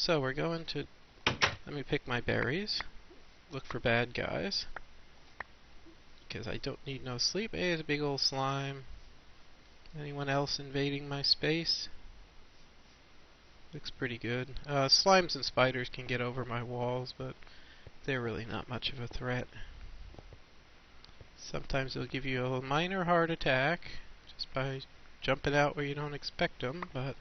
So we're going to, let me pick my berries, look for bad guys, because I don't need no sleep. Hey, there's a big old slime. Anyone else invading my space? Looks pretty good. Slimes and spiders can get over my walls, but they're really not much of a threat. Sometimes they'll give you a minor heart attack just by jumping out where you don't expect them, but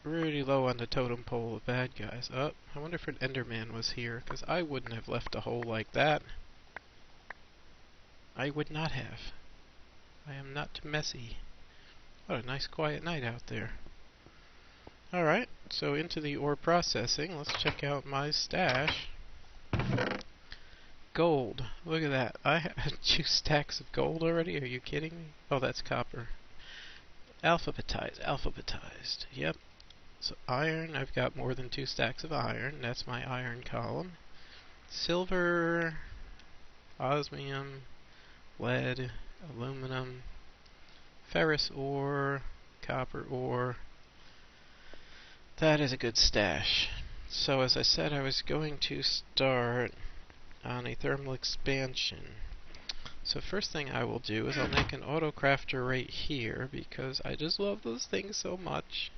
really low on the totem pole of bad guys. Oh, I wonder if an Enderman was here, because I wouldn't have left a hole like that. I would not have. I am not messy. What a nice quiet night out there. Alright, so into the ore processing. Let's check out my stash. Gold. Look at that. I have 2 stacks of gold already. Are you kidding me? Oh, that's copper. Alphabetized. Yep. So iron, I've got more than 2 stacks of iron. That's my iron column. Silver, osmium, lead, aluminum, ferrous ore, copper ore. That is a good stash. So as I said, I was going to start on a thermal expansion. So first thing I will do is I'll make an autocrafter right here, because I just love those things so much.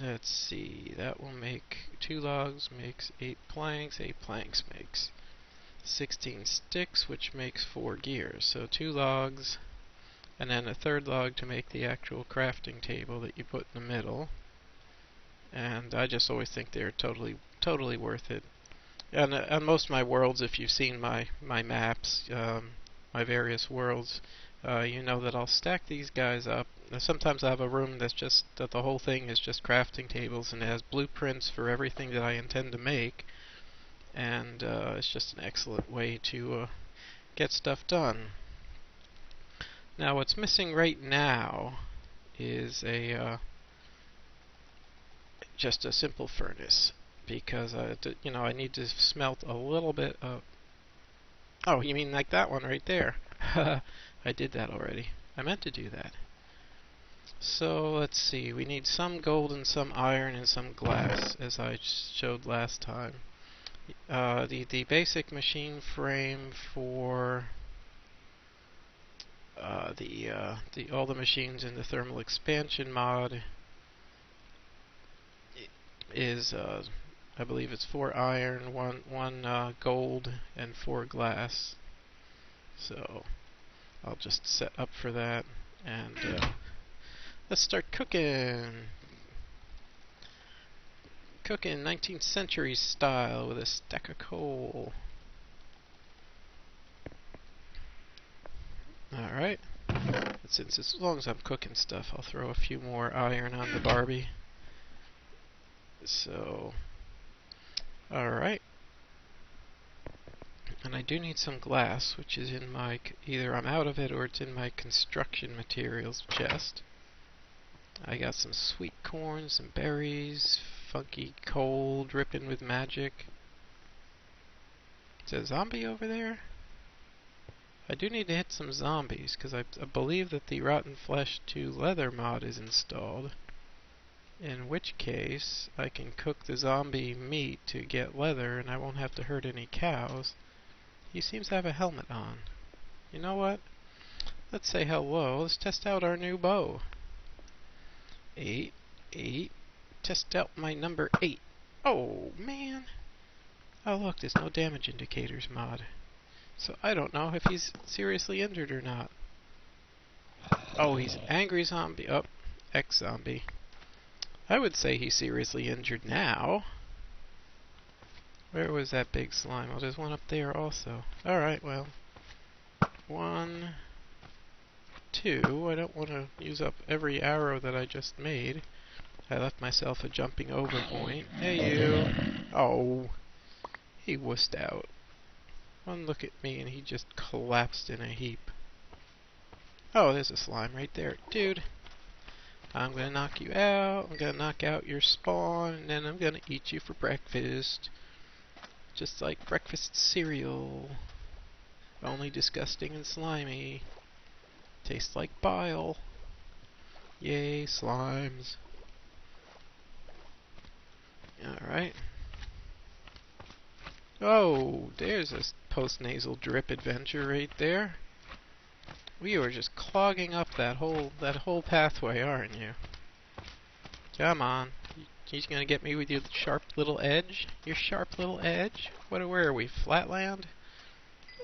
Let's see, that will make 2 logs, makes 8 planks, 8 planks makes 16 sticks, which makes 4 gears. So 2 logs, and then a 3rd log to make the actual crafting table that you put in the middle. And I just always think they're totally worth it. And on most of my worlds, if you've seen my maps, my various worlds, you know that I'll stack these guys up. Sometimes I have a room that's just, that the whole thing is just crafting tables and it has blueprints for everything that I intend to make. And it's just an excellent way to get stuff done. Now what's missing right now is just a simple furnace, because I need to smelt a little bit of... Oh, you mean like that one right there? I did that already. I meant to do that. So let's see, we need some gold and some iron and some glass, as I showed last time. The basic machine frame for all the machines in the thermal expansion mod is I believe it's 4 iron, 1 gold, and 4 glass. So I'll just set up for that, and let's start cooking. Cooking 19th century style with a stack of coal. Alright. Since as long as I'm cooking stuff, I'll throw a few more iron on the Barbie. So, alright. And I do need some glass, which is in my, either I'm out of it or it's in my construction materials chest. I got some sweet corn, some berries, funky coal dripping with magic. Is there a zombie over there? I do need to hit some zombies, because I believe that the Rotten Flesh 2 leather mod is installed. In which case, I can cook the zombie meat to get leather, and I won't have to hurt any cows. He seems to have a helmet on. You know what? Let's say hello. Let's test out our new bow. 8, 8. Test out my number 8. Oh, man. Oh, look, there's no damage indicators mod. So I don't know if he's seriously injured or not. Oh, he's angry zombie. Oh, ex-zombie. I would say he's seriously injured now. Where was that big slime? Oh, there's one up there also. Alright, well. 1, 2. I don't want to use up every arrow that I just made. I left myself a jumping over point. Hey, you. Oh. He wussed out. One look at me and he just collapsed in a heap. Oh, there's a slime right there. Dude. I'm gonna knock you out. I'm gonna knock out your spawn. And then I'm gonna eat you for breakfast. Just like breakfast cereal. Only disgusting and slimy. Tastes like bile. Yay, slimes. Alright. Oh, there's a post-nasal drip adventure right there. We were just clogging up that whole pathway, aren't you? Come on. You're gonna get me with your sharp little edge? Your sharp little edge? Where are we? Flatland?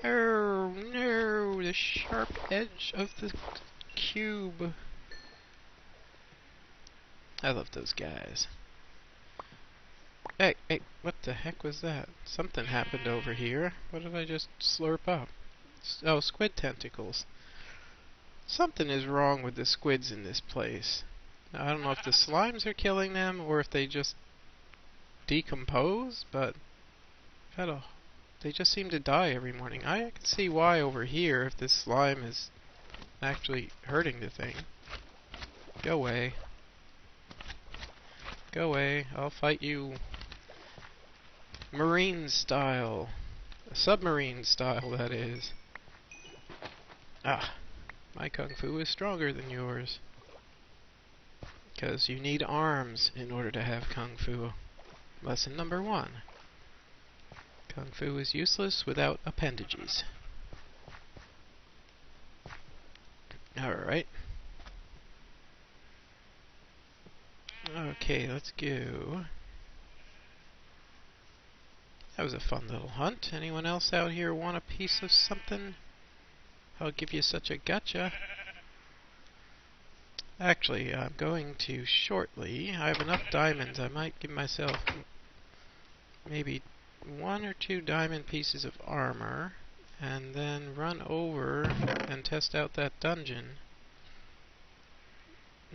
Oh no, the sharp edge of the cube. I love those guys. Hey, what the heck was that? Something happened over here. What did I just slurp up? Oh, squid tentacles. Something is wrong with the squids in this place. Now, I don't know if the slimes are killing them or if they just decompose, but they just seem to die every morning. I can see why over here if this slime is actually hurting the thing. Go away. Go away. I'll fight you marine style. Submarine style, that is. Ah, my kung fu is stronger than yours. Because you need arms in order to have kung fu. Lesson number 1. Kung fu is useless without appendages. Alright. Okay, let's go. That was a fun little hunt. Anyone else out here want a piece of something? I'll give you such a gotcha. Actually, I'm going to shortly. I have enough diamonds. I might give myself maybe 1 or 2 diamond pieces of armor and then run over and test out that dungeon.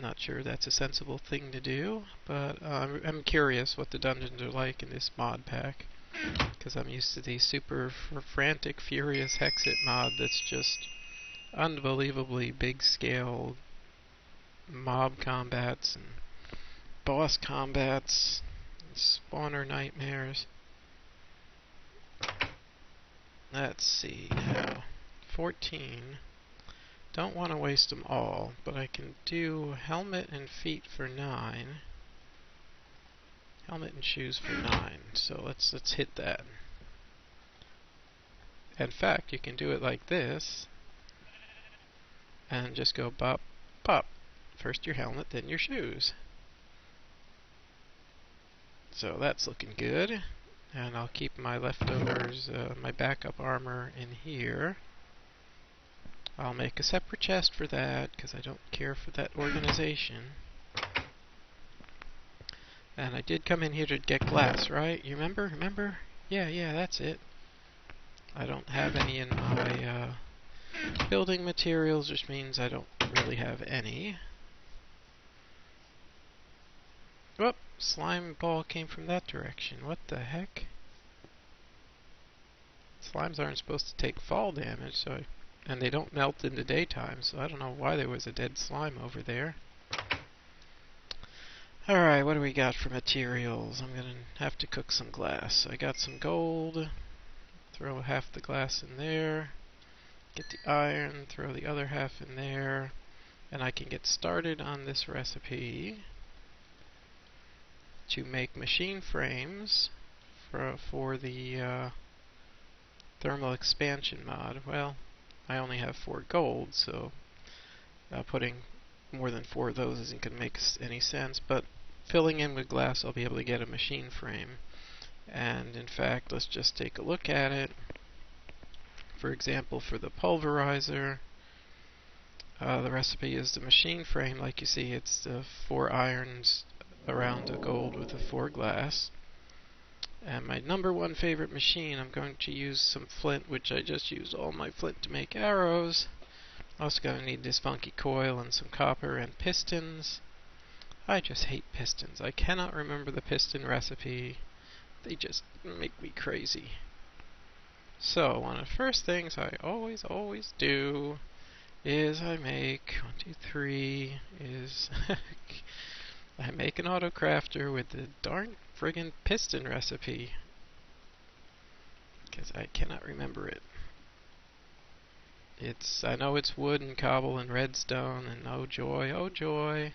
Not sure that's a sensible thing to do, but I'm curious what the dungeons are like in this mod pack, because I'm used to the super frantic, furious Hexit mod that's just unbelievably big scale mob combats and boss combats, and spawner nightmares. Let's see now. 14. Don't want to waste them all, but I can do helmet and feet for 9. Helmet and shoes for 9. So let's hit that. In fact, you can do it like this and just go bop, bop. First your helmet, then your shoes. So that's looking good. And I'll keep my leftovers, my backup armor in here. I'll make a separate chest for that, because I don't care for that organization. And I did come in here to get glass, right? You remember? Remember? Yeah, that's it. I don't have any in my building materials, which means I don't really have any. Whoop! Slime ball came from that direction. What the heck? Slimes aren't supposed to take fall damage, and they don't melt in the daytime, so I don't know why there was a dead slime over there. Alright, what do we got for materials? I'm gonna have to cook some glass. I got some gold. Throw half the glass in there. Get the iron, throw the other half in there. And I can get started on this recipe to make machine frames for the thermal expansion mod. Well, I only have 4 gold, so putting more than 4 of those isn't going to make any sense, but filling in with glass I'll be able to get a machine frame. And in fact, let's just take a look at it. For example, for the pulverizer, the recipe is the machine frame. Like you see, it's the 4 irons around a gold with a 4 glass. And my number 1 favorite machine, I'm going to use some flint, which I just used all my flint to make arrows. Also going to need this funky coil and some copper and pistons. I just hate pistons. I cannot remember the piston recipe. They just make me crazy. So, one of the first things I always do is I make 1, 2, 3 is I make an autocrafter with the darn friggin' piston recipe, because I cannot remember it. I know it's wood and cobble and redstone, and oh joy, oh joy.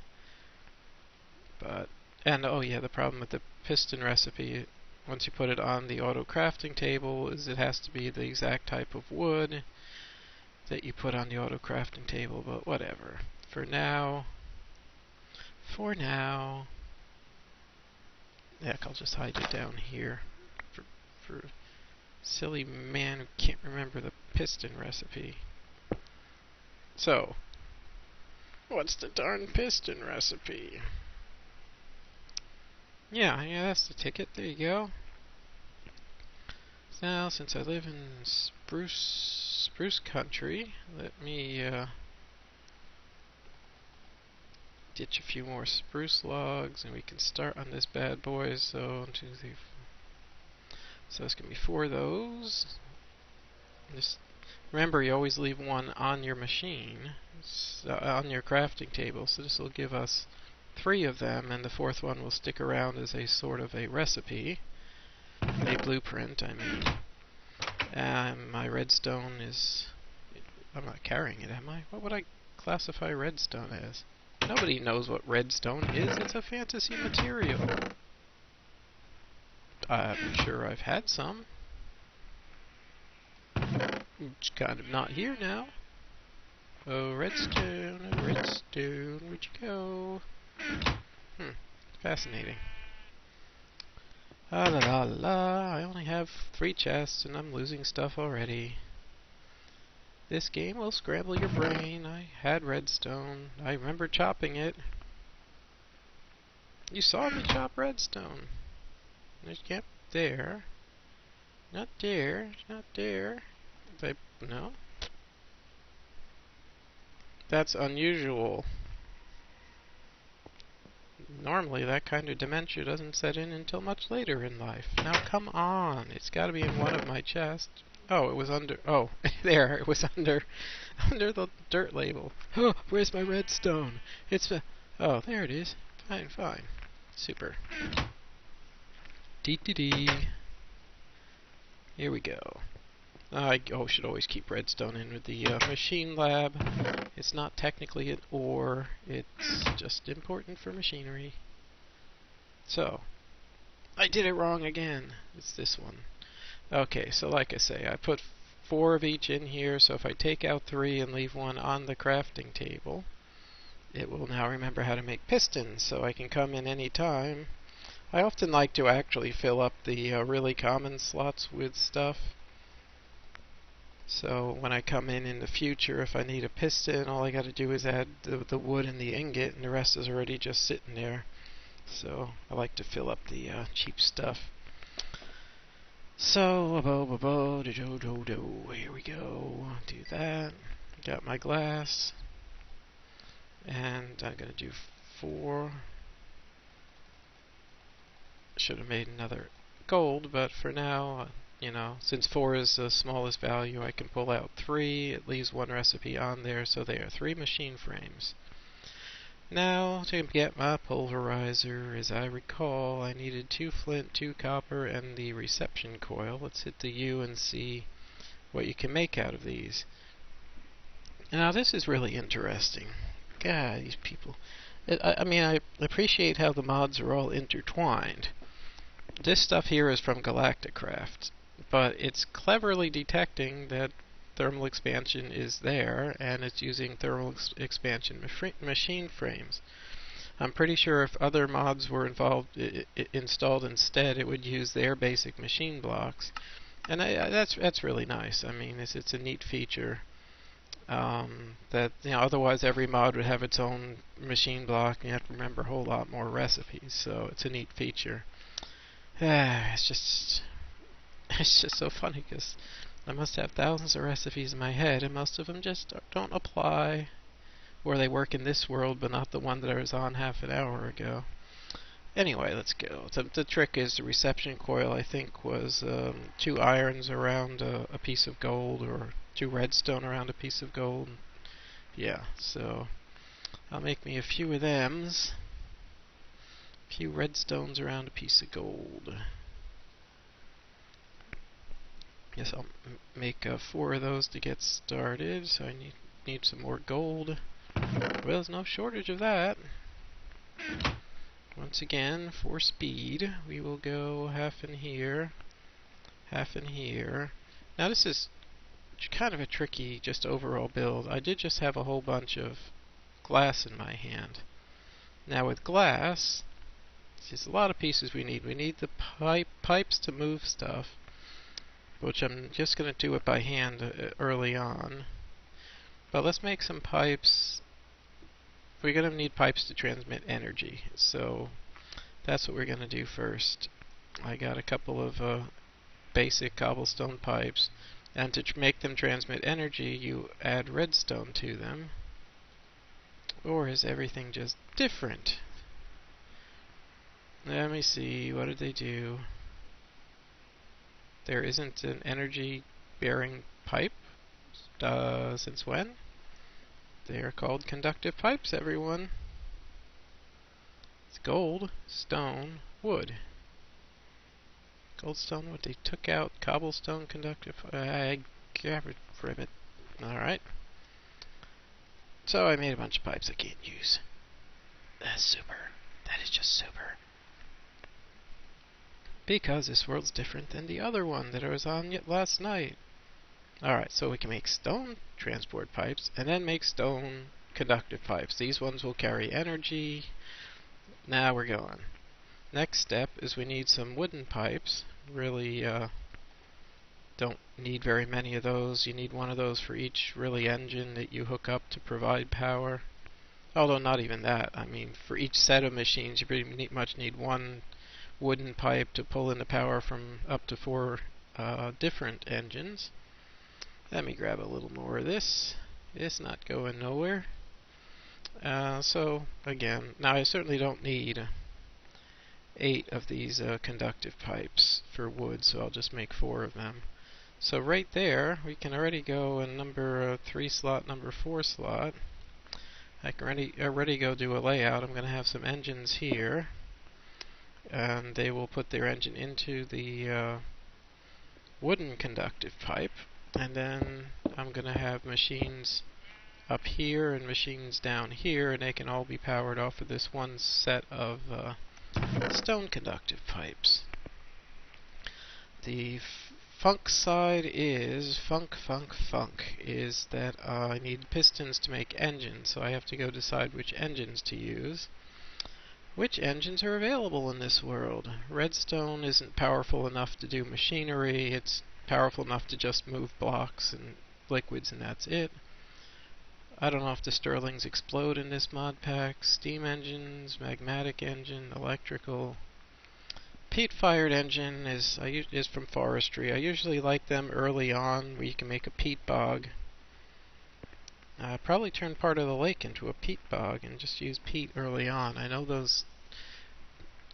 And oh yeah, the problem with the piston recipe, once you put it on the auto crafting table, is it has to be the exact type of wood that you put on the auto crafting table, but whatever. For now, heck, I'll just hide it down here. For silly man who can't remember the piston recipe. So, what's the darn piston recipe? Yeah, that's the ticket. There you go. Now, since I live in spruce country, let me ditch a few more spruce logs, and we can start on this bad boy. So, 1, 2, 3, 4. So it's gonna be 4 of those. Just remember, you always leave one on your machine, on your crafting table. So this will give us 3 of them, and the 4th one will stick around as a sort of a recipe, a blueprint, I mean. And my redstone is... I'm not carrying it, am I? What would I classify redstone as? Nobody knows what redstone is. It's a fantasy material. I'm sure I've had some. It's kind of not here now. Oh, redstone, where'd you go? Fascinating. Ah la la la, I only have 3 chests and I'm losing stuff already. This game will scramble your brain. I had redstone. I remember chopping it. You saw me chop redstone. Yep, there. Not there, not there. No? That's unusual. Normally that kind of dementia doesn't set in until much later in life. Now come on, it's gotta be in one of my chests. Oh, it was under, oh, there, it was under the dirt label. Oh, where's my redstone? Oh, there it is. Fine, fine. Super. Dee. Here we go. I should always keep redstone in with the machine lab. It's not technically an ore, it's just important for machinery. So, I did it wrong again. It's this one. Okay, so like I say, I put 4 of each in here, so if I take out 3 and leave 1 on the crafting table, it will now remember how to make pistons, so I can come in any time. I often like to actually fill up the really common slots with stuff. So when I come in the future, if I need a piston, all I got to do is add the wood and the ingot, and the rest is already just sitting there. So I like to fill up the cheap stuff. So, here we go. Do that. Got my glass. And I'm going to do 4. Should have made another gold, but for now, since 4 is the smallest value, I can pull out 3. It leaves 1 recipe on there, so they are 3 machine frames. Now, to get my pulverizer, as I recall, I needed 2 flint, 2 copper, and the reception coil. Let's hit the U and see what you can make out of these. Now, this is really interesting. God, these people. I mean, I appreciate how the mods are all intertwined. This stuff here is from Galacticraft, but it's cleverly detecting that thermal expansion is there, and it's using thermal expansion machine frames. I'm pretty sure if other mods were installed instead, it would use their basic machine blocks, and that's really nice. I mean, it's a neat feature. That otherwise every mod would have its own machine block, and you have to remember a whole lot more recipes. So it's a neat feature. It's just so funny because I must have thousands of recipes in my head, and most of them just don't apply, or they work in this world, but not the one that I was on half an hour ago. Anyway, let's go. The trick is the reception coil, I think, was 2 irons around a piece of gold, or 2 redstone around a piece of gold. Yeah, so I'll make me a few of thems. A few redstones around a piece of gold. Guess I'll make 4 of those to get started. So I need some more gold. Well, there's no shortage of that. Once again, for speed, we will go half in here, half in here. Now this is kind of a tricky, just overall build. I did just have a whole bunch of glass in my hand. Now with glass, there's a lot of pieces we need. We need the pipes to move stuff, which I'm just going to do it by hand early on. But let's make some pipes. We're going to need pipes to transmit energy, so that's what we're going to do first. I got a couple of basic cobblestone pipes, and to make them transmit energy, you add redstone to them. Or is everything just different? Let me see, what did they do? There isn't an energy bearing pipe? Since when? They are called conductive pipes, everyone. It's gold, stone, wood. Gold, stone, wood. They took out cobblestone conductive. I got rid of it. Alright. So I made a bunch of pipes I can't use. That's super. That is just super. Because this world's different than the other one that I was on last night. Alright, so we can make stone transport pipes, and then make stone conductive pipes. These ones will carry energy. Now we're going. Next step is we need some wooden pipes. Really don't need very many of those. You need one of those for each engine that you hook up to provide power. Although not even that. I mean, for each set of machines you pretty much need one wooden pipe to pull in the power from up to 4 different engines. Let me grab a little more of this. It's not going nowhere. So, again, now I certainly don't need 8 of these conductive pipes for wood, so I'll just make 4 of them. So right there, we can already go in number 3 slot, number 4 slot. I can already go do a layout. I'm going to have some engines here, and they will put their engine into the wooden conductive pipe. And then I'm going to have machines up here and machines down here, and they can all be powered off of this one set of stone conductive pipes. The funk side is, funk, is that I need pistons to make engines, so I have to go decide which engines to use. Which engines are available in this world? Redstone isn't powerful enough to do machinery. It's powerful enough to just move blocks and liquids, and that's it. I don't know if the Stirlings explode in this mod pack. Steam engines, magmatic engine, electrical. Peat-fired engine is from forestry. I usually like them early on, where you can make a peat bog. Probably turn part of the lake into a peat bog and just use peat early on. I know those,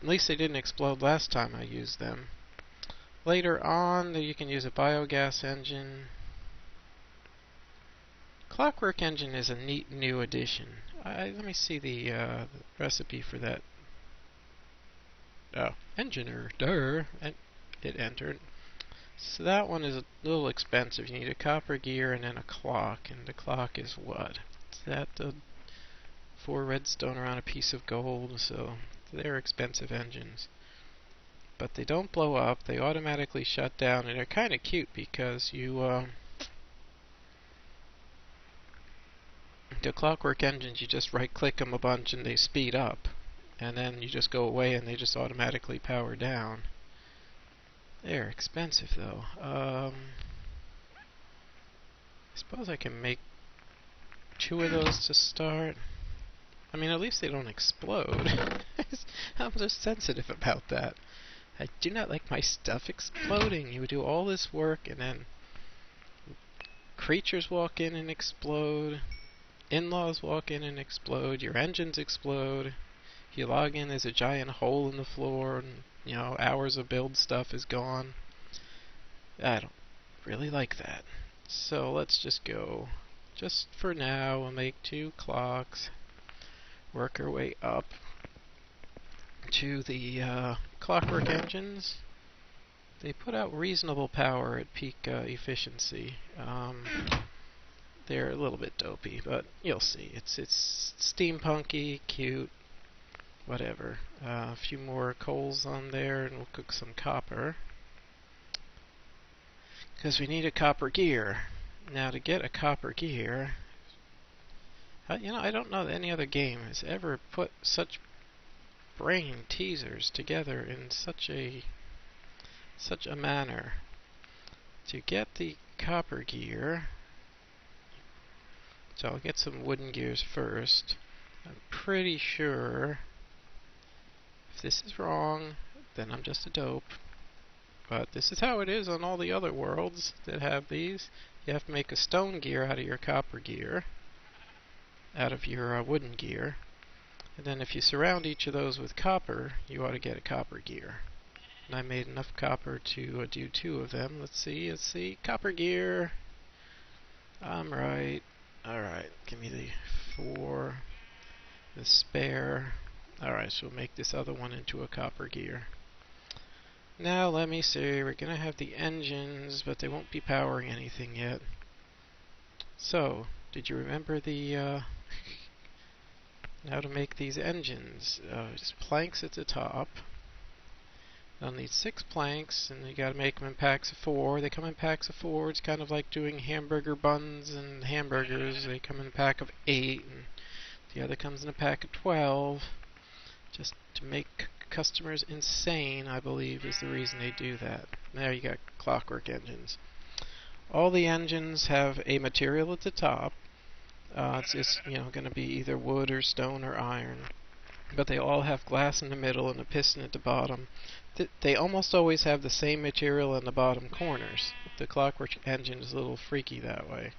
at least they didn't explode last time I used them. Later on, you can use a biogas engine. Clockwork engine is a neat new addition. Let me see the recipe for that. Oh, engineer, and it entered. So that one is a little expensive. You need a copper gear and then a clock, and the clock is what? Is that 4 redstone around a piece of gold? So they're expensive engines. But they don't blow up, they automatically shut down, and they're kind of cute because you, the clockwork engines, you just right click them a bunch and they speed up, and then you just go away and they just automatically power down. They're expensive though. I suppose I can make 2 of those to start. I mean, at least they don't explode. I'm just sensitive about that. I do not like my stuff exploding. You would do all this work and then creatures walk in and explode. In-laws walk in and explode. Your engines explode. If you log in, there's a giant hole in the floor, and hours of build stuff is gone. I don't really like that. So let's just go. Just for now, we'll make 2 clocks. Work our way up to the clockwork engines. They put out reasonable power at peak efficiency. They're a little bit dopey, but you'll see. It's steampunky, cute, whatever. A few more coals on there, and we'll cook some copper. Because we need a copper gear. Now, to get a copper gear, I don't know that any other game has ever put such brain teasers together in such a manner. To get the copper gear, so I'll get some wooden gears first. I'm pretty sure if this is wrong, then I'm just a dope. But this is how it is on all the other worlds that have these. You have to make a stone gear out of your copper gear, out of your wooden gear. And then if you surround each of those with copper, you ought to get a copper gear. And I made enough copper to do 2 of them. Let's see. Copper gear. I'm right. Alright, give me the 4, the spare. Alright, so we'll make this other one into a copper gear. Now let me see, we're going to have the engines, but they won't be powering anything yet. So, did you remember the how to make these engines? Just planks at the top. I'll need 6 planks, and you got to make them in packs of 4. They come in packs of 4. It's kind of like doing hamburger buns and hamburgers. They come in a pack of 8, and the other comes in a pack of 12. Just to make customers insane, I believe, is the reason they do that. There you got clockwork engines. All the engines have a material at the top. It's going to be either wood or stone or iron. But they all have glass in the middle and a piston at the bottom. They almost always have the same material in the bottom corners. The clockwork engine is a little freaky that way.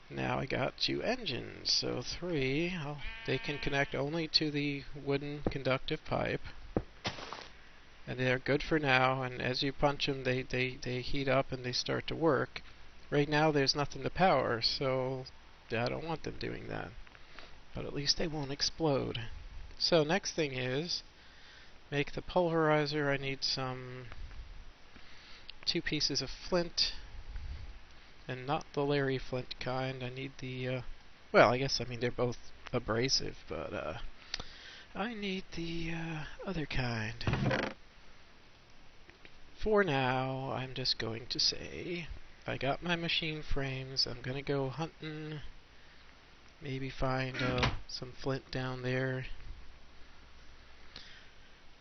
Now I got 2 engines, so 3. They can connect only to the wooden conductive pipe. And they're good for now, and as you punch them, they heat up and they start to work. Right now there's nothing to power, so I don't want them doing that. But at least they won't explode. So next thing is, make the pulverizer. I need 2 pieces of flint, and not the Larry Flint kind. I need the, well, they're both abrasive, but I need the other kind. For now, I'm just going to say, I got my machine frames. I'm going to go hunting, maybe find some flint down there.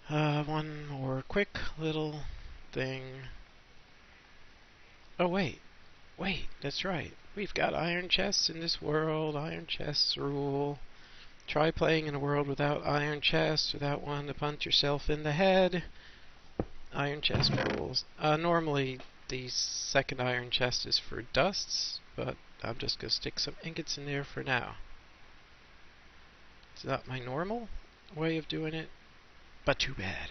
One more quick little thing. Oh, wait, that's right. We've got iron chests in this world. Iron chests rule. Try playing in a world without iron chests, without one to punch yourself in the head. Iron chest rules. Normally, the second iron chest is for dusts, but I'm just going to stick some ingots in there for now. It's not my normal way of doing it, but too bad.